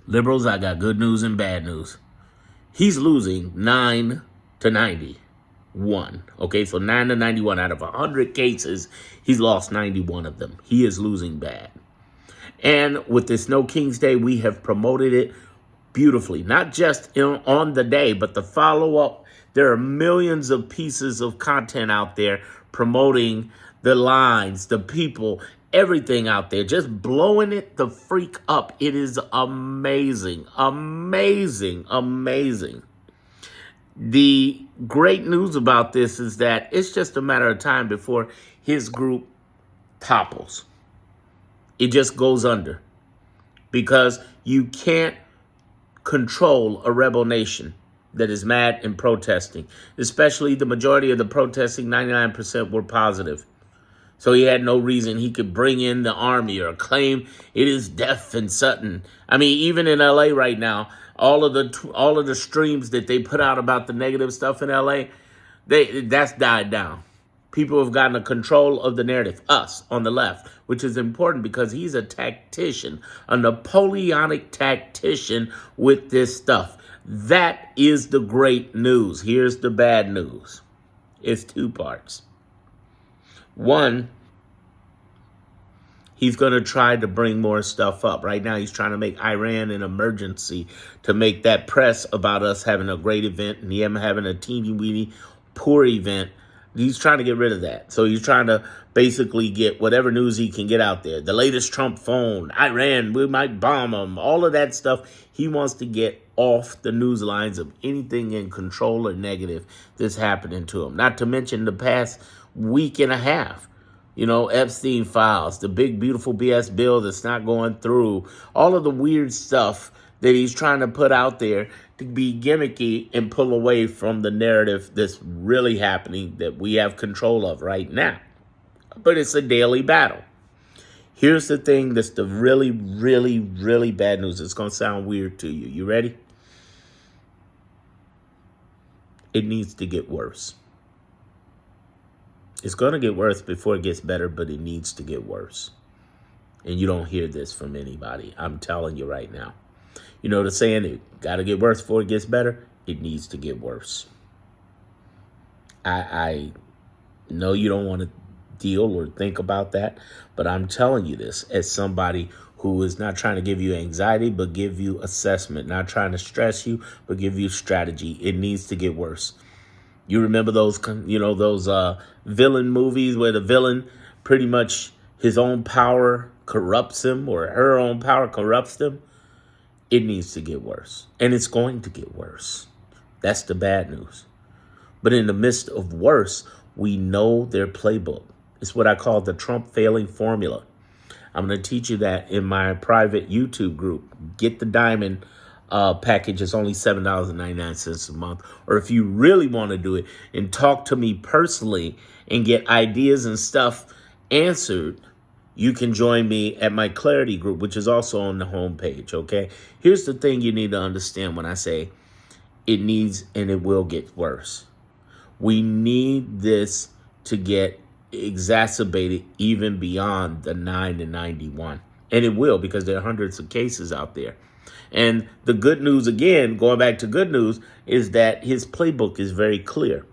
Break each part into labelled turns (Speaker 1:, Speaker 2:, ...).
Speaker 1: Liberals, I got good news and bad news. He's losing 9 to 91. Okay, so 9 to 91 out of 100 cases, he's lost 91 of them. He is losing bad. And with this No King's Day, we have promoted it beautifully, not just on the day, but the follow-up. There are millions of pieces of content out there promoting the lines, the people, everything out there, just blowing it the freak up. It is amazing, amazing, amazing. The great news about this is that it's just a matter of time before his group topples. It just goes under, because you can't control a rebel nation that is mad and protesting. Especially the majority of the protesting, 99% were positive. So he had no reason he could bring in the army or claim it is death and Sutton. I mean, even in LA right now, all of the streams that they put out about the negative stuff in LA, that's died down. People have gotten a control of the narrative, us on the left, which is important because he's a tactician, a Napoleonic tactician with this stuff. That is the great news. Here's the bad news. It's two parts. One, he's going to try to bring more stuff up. Right now, he's trying to make Iran an emergency to make that press about us having a great event and him having a teeny-weeny poor event. He's trying to get rid of that. So he's trying to basically get whatever news he can get out there. The latest Trump phone, Iran, we might bomb them, all of that stuff. He wants to get off the news lines of anything in control or negative that's happening to him. Not to mention the past week and a half. You know, Epstein files, the big, beautiful BS bill that's not going through, all of the weird stuff that he's trying to put out there to be gimmicky and pull away from the narrative that's really happening that we have control of right now. But it's a daily battle. Here's the thing that's the really, really, really bad news. It's going to sound weird to you. You ready? It needs to get worse. It's going to get worse before it gets better, but it needs to get worse. And you don't hear this from anybody. I'm telling you right now. You know the saying, it got to get worse before it gets better? It needs to get worse. I know you don't want to deal or think about that, but I'm telling you this as somebody who is not trying to give you anxiety, but give you assessment, not trying to stress you, but give you strategy. It needs to get worse. You remember those, those villain movies where the villain pretty much his own power corrupts him or her own power corrupts them? It needs to get worse. And it's going to get worse. That's the bad news. But in the midst of worse, we know their playbook. It's what I call the Trump failing formula. I'm going to teach you that in my private YouTube group. Get the diamond package. It's only $7.99 a month. Or if you really want to do it and talk to me personally and get ideas and stuff answered, you can join me at my Clarity group, which is also on the homepage, okay? Here's the thing you need to understand when I say it needs and it will get worse. We need this to get exacerbated even beyond the 9 to 91. And it will, because there are hundreds of cases out there. And the good news, again, going back to good news, is that his playbook is very clear.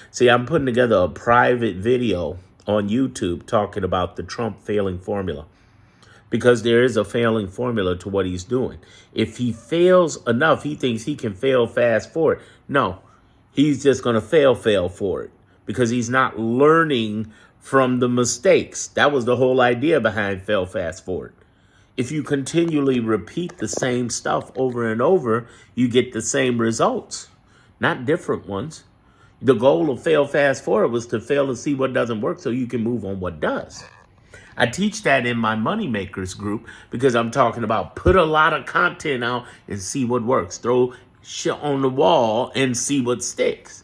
Speaker 1: See, I'm putting together a private video on YouTube talking about the Trump failing formula, because there is a failing formula to what he's doing. If he fails enough, he thinks he can fail fast forward. No, he's just going to fail forward because he's not learning from the mistakes. That was the whole idea behind fail fast forward. If you continually repeat the same stuff over and over, you get the same results, not different ones. The goal of fail fast forward was to fail to see what doesn't work so you can move on what does. I teach that in my Moneymakers group because I'm talking about put a lot of content out and see what works. Throw shit on the wall and see what sticks.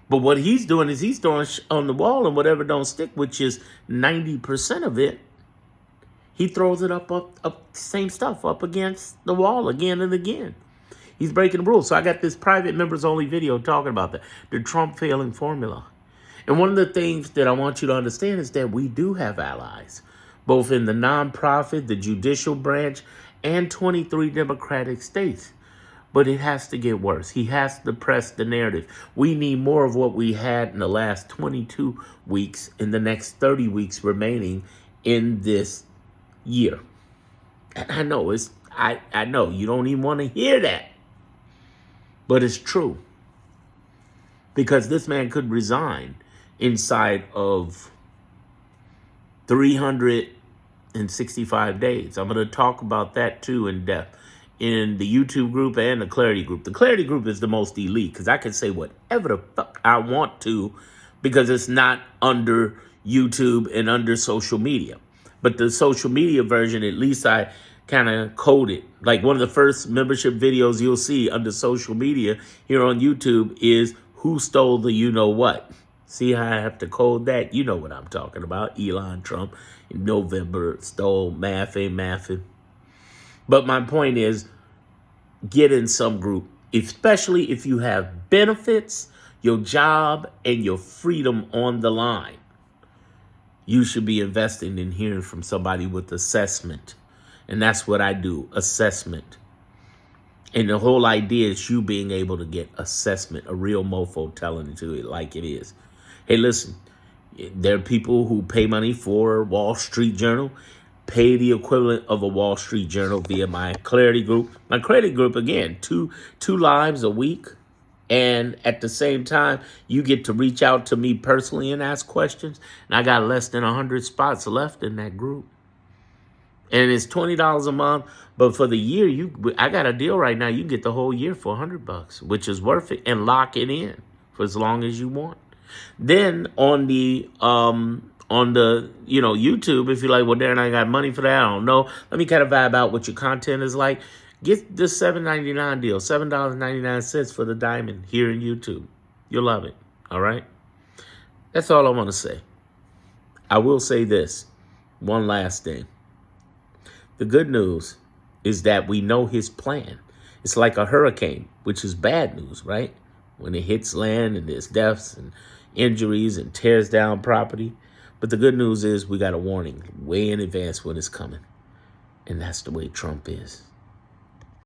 Speaker 1: But what he's doing is he's throwing on the wall and whatever don't stick, which is 90% of it, he throws it up, same stuff up against the wall again and again. He's breaking the rules. So I got this private members only video talking about that, the Trump failing formula. And one of the things that I want you to understand is that we do have allies, both in the nonprofit, the judicial branch, and 23 Democratic states. But it has to get worse. He has to press the narrative. We need more of what we had in the last 22 weeks, in the next 30 weeks remaining in this year. And I know I know you don't even want to hear that. But it's true. Because this man could resign inside of 365 days. I'm going to talk about that too in depth in the YouTube group and the Clarity group. The Clarity group is the most elite because I can say whatever the fuck I want to because it's not under YouTube and under social media. But the social media version, at least I kind of code it. Like one of the first membership videos you'll see under social media here on YouTube is who stole the you-know-what. See how I have to code that? You know what I'm talking about. Elon Trump in November stole Maffin. But my point is, get in some group, especially if you have benefits, your job, and your freedom on the line. You should be investing in hearing from somebody with assessment. And that's what I do, assessment. And the whole idea is you being able to get assessment, a real mofo telling it to it like it is. Hey, listen, there are people who pay money for Wall Street Journal, pay the equivalent of a Wall Street Journal via my Clarity group. My Clarity group, again, two lives a week. And at the same time, you get to reach out to me personally and ask questions. And I got less than 100 spots left in that group. And it's $20 a month. But for the year, I got a deal right now. You can get the whole year for $100, which is worth it, and lock it in for as long as you want. Then on the YouTube, if you're like, well, Darren, I got money for that, I don't know. Let me kind of vibe out what your content is like. Get this $7.99 deal, $7.99 for the diamond here in YouTube. You'll love it. All right. That's all I want to say. I will say this one last thing. The good news is that we know his plan. It's like a hurricane, which is bad news, right? When it hits land and there's deaths and injuries and tears down property. But the good news is we got a warning way in advance when it's coming. And that's the way Trump is.